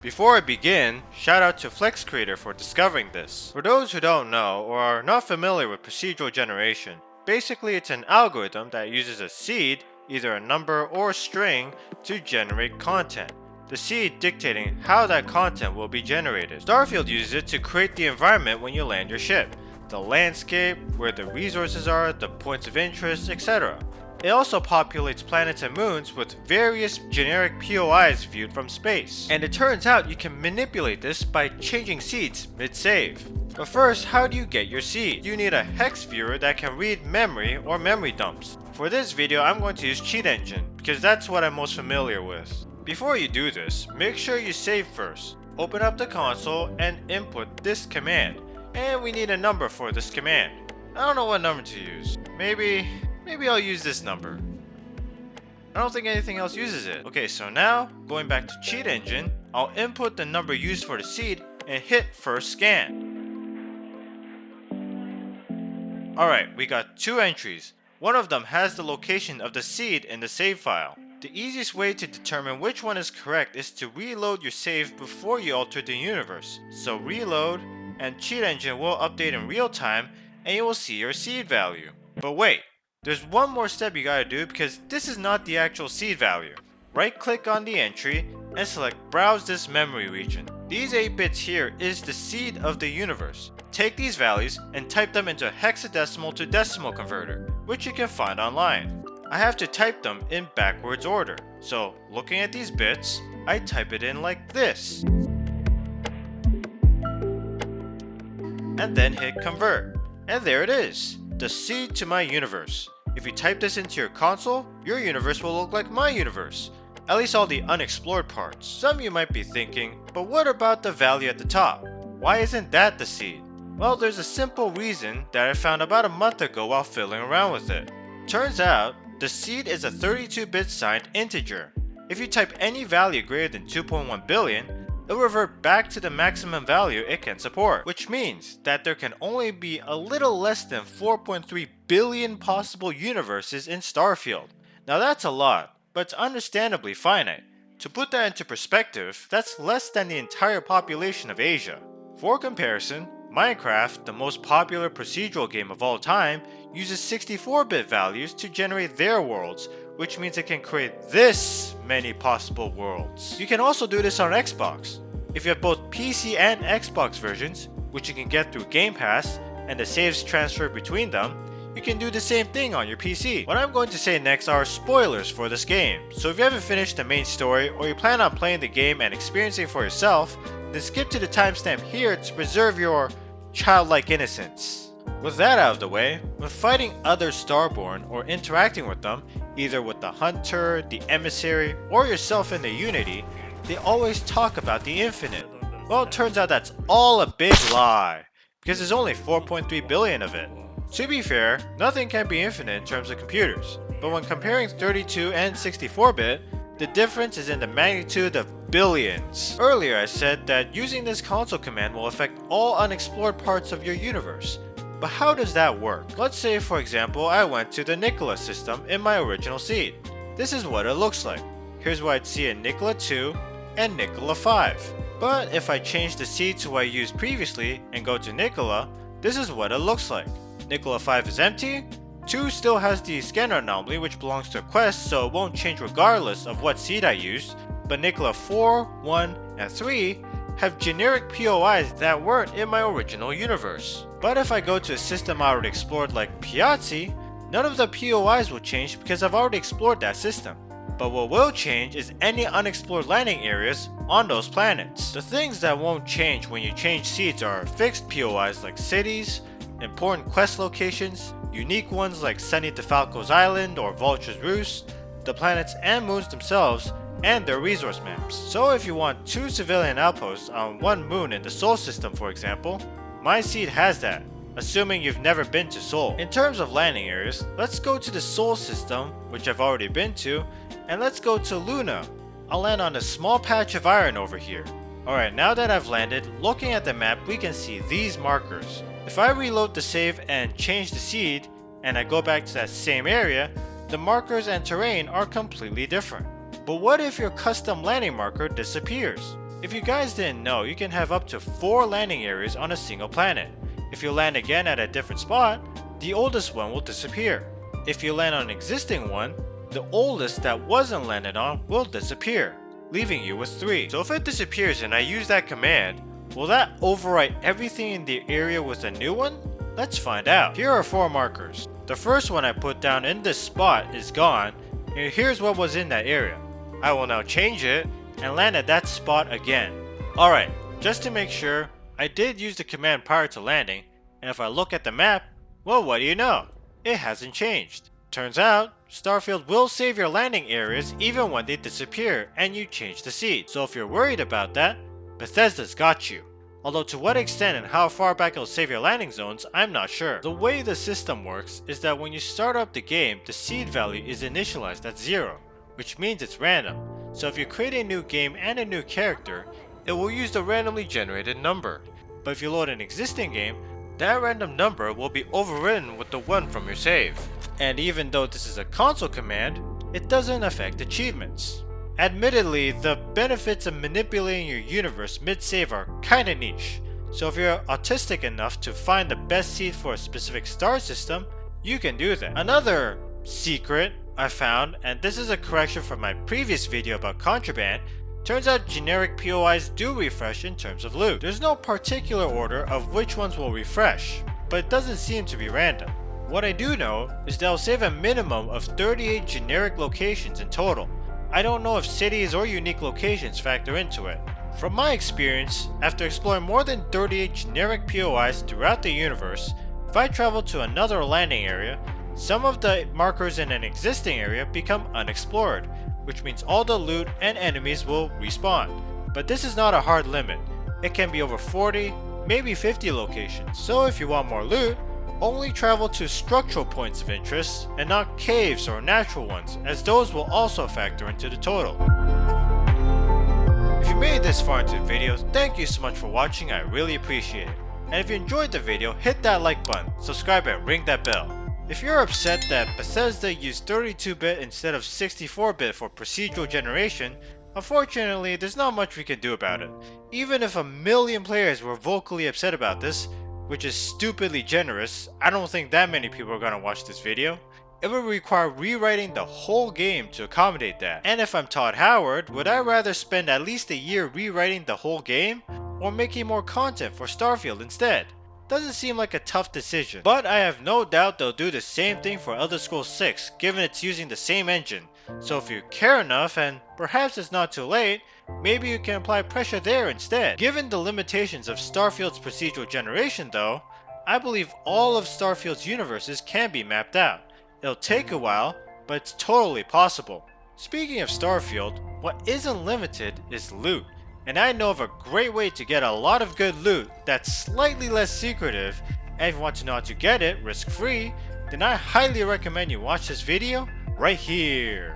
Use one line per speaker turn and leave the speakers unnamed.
Before I begin, shout out to Flex Creator for discovering this. For those who don't know or are not familiar with procedural generation, basically it's an algorithm that uses a seed, either a number or a string, to generate content. The seed dictating how that content will be generated. Starfield uses it to create the environment when you land your ship, the landscape, where the resources are, the points of interest, etc. It also populates planets and moons with various generic POIs viewed from space. And it turns out you can manipulate this by changing seeds mid-save. But first, how do you get your seed? You need a hex viewer that can read memory or memory dumps. For this video, I'm going to use Cheat Engine because that's what I'm most familiar with. Before you do this, make sure you save first. Open up the console and input this command. And we need a number for this command. I don't know what number to use. Maybe I'll use this number. I don't think anything else uses it. Okay, so now, going back to Cheat Engine, I'll input the number used for the seed and hit first scan. Alright, we got two entries. One of them has the location of the seed in the save file. The easiest way to determine which one is correct is to reload your save before you alter the universe. So reload, and Cheat Engine will update in real time, and you will see your seed value. But wait, there's one more step you gotta do because this is not the actual seed value. Right click on the entry and select Browse this memory region. These 8 bits here is the seed of the universe. Take these values and type them into a hexadecimal to decimal converter, which you can find online. I have to type them in backwards order, so looking at these bits, I type it in like this. And then hit convert. And there it is, the seed to my universe. If you type this into your console, your universe will look like my universe. At least all the unexplored parts. Some of you might be thinking, but what about the value at the top? Why isn't that the seed? Well, there's a simple reason that I found about a month ago while fiddling around with it. Turns out, the seed is a 32-bit signed integer. If you type any value greater than 2.1 billion, it will revert back to the maximum value it can support, which means that there can only be a little less than 4.3 billion possible universes in Starfield. Now that's a lot, but it's understandably finite. To put that into perspective, that's less than the entire population of Asia. For comparison, Minecraft, the most popular procedural game of all time, uses 64-bit values to generate their worlds, which means it can create this many possible worlds. You can also do this on Xbox. If you have both PC and Xbox versions, which you can get through Game Pass, and the saves transfer between them, you can do the same thing on your PC. What I'm going to say next are spoilers for this game, so if you haven't finished the main story or you plan on playing the game and experiencing it for yourself, then skip to the timestamp here to preserve your childlike innocence. With that out of the way, when fighting other Starborn or interacting with them, either with the Hunter, the Emissary, or yourself in the Unity, they always talk about the infinite. Well, it turns out that's all a big lie, because there's only 4.3 billion of it. To be fair, nothing can be infinite in terms of computers, but when comparing 32 and 64-bit, the difference is in the magnitude of billions. Earlier I said that using this console command will affect all unexplored parts of your universe. But how does that work? Let's say for example I went to the Nicola system in my original seed. This is what it looks like. Here's what I'd see in Nicola 2 and Nicola 5. But if I change the seed to what I used previously and go to Nicola, this is what it looks like. Nicola 5 is empty, 2 still has the scanner anomaly which belongs to a quest so it won't change regardless of what seed I used, but Nicola 4, 1, and 3 have generic POIs that weren't in my original universe. But if I go to a system I already explored like Piazzi, none of the POIs will change because I've already explored that system. But what will change is any unexplored landing areas on those planets. The things that won't change when you change seeds are fixed POIs like cities, important quest locations, unique ones like Sunny DeFalco's Island or Vulture's Roost, the planets and moons themselves, and their resource maps. So if you want 2 civilian outposts on one moon in the Sol system for example, my seed has that, assuming you've never been to Sol. In terms of landing areas, let's go to the Sol system, which I've already been to, and let's go to Luna. I'll land on a small patch of iron over here. Alright, now that I've landed, looking at the map we can see these markers. If I reload the save and change the seed, and I go back to that same area, the markers and terrain are completely different. But what if your custom landing marker disappears? If you guys didn't know, you can have up to 4 landing areas on a single planet. If you land again at a different spot, the oldest one will disappear. If you land on an existing one, the oldest that wasn't landed on will disappear, leaving you with 3. So if it disappears and I use that command, will that overwrite everything in the area with a new one? Let's find out. Here are 4 markers. The first one I put down in this spot is gone, and here's what was in that area. I will now change it and land at that spot again. Alright, just to make sure, I did use the command prior to landing, and if I look at the map, well, what do you know? It hasn't changed. Turns out, Starfield will save your landing areas even when they disappear and you change the seed. So if you're worried about that, Bethesda's got you. Although to what extent and how far back it'll save your landing zones, I'm not sure. The way the system works is that when you start up the game, the seed value is initialized at 0, which means it's random. So if you create a new game and a new character, it will use the randomly generated number. But if you load an existing game, that random number will be overridden with the one from your save. And even though this is a console command, it doesn't affect achievements. Admittedly, the benefits of manipulating your universe mid-save are kinda niche. So if you're autistic enough to find the best seed for a specific star system, you can do that. Another secret I found, and this is a correction from my previous video about contraband, turns out generic POIs do refresh in terms of loot. There's no particular order of which ones will refresh, but it doesn't seem to be random. What I do know is they'll save a minimum of 38 generic locations in total. I don't know if cities or unique locations factor into it. From my experience, after exploring more than 38 generic POIs throughout the universe, if I travel to another landing area, some of the markers in an existing area become unexplored, which means all the loot and enemies will respawn. But this is not a hard limit. It can be over 40, maybe 50 locations. So if you want more loot, only travel to structural points of interest and not caves or natural ones, as those will also factor into the total. If you made it this far into the video, thank you so much for watching, I really appreciate it. And if you enjoyed the video, hit that like button, subscribe and ring that bell. If you're upset that Bethesda used 32-bit instead of 64-bit for procedural generation, unfortunately there's not much we can do about it. Even if 1 million players were vocally upset about this, which is stupidly generous, I don't think that many people are gonna watch this video. It would require rewriting the whole game to accommodate that. And if I'm Todd Howard, would I rather spend at least a year rewriting the whole game, or making more content for Starfield instead? Doesn't seem like a tough decision, but I have no doubt they'll do the same thing for Elder Scrolls 6, given it's using the same engine. So if you care enough, and perhaps it's not too late, maybe you can apply pressure there instead. Given the limitations of Starfield's procedural generation though, I believe all of Starfield's universes can be mapped out. It'll take a while, but it's totally possible. Speaking of Starfield, what isn't limited is loot. And I know of a great way to get a lot of good loot that's slightly less secretive, and if you want to know how to get it risk-free, then I highly recommend you watch this video right here.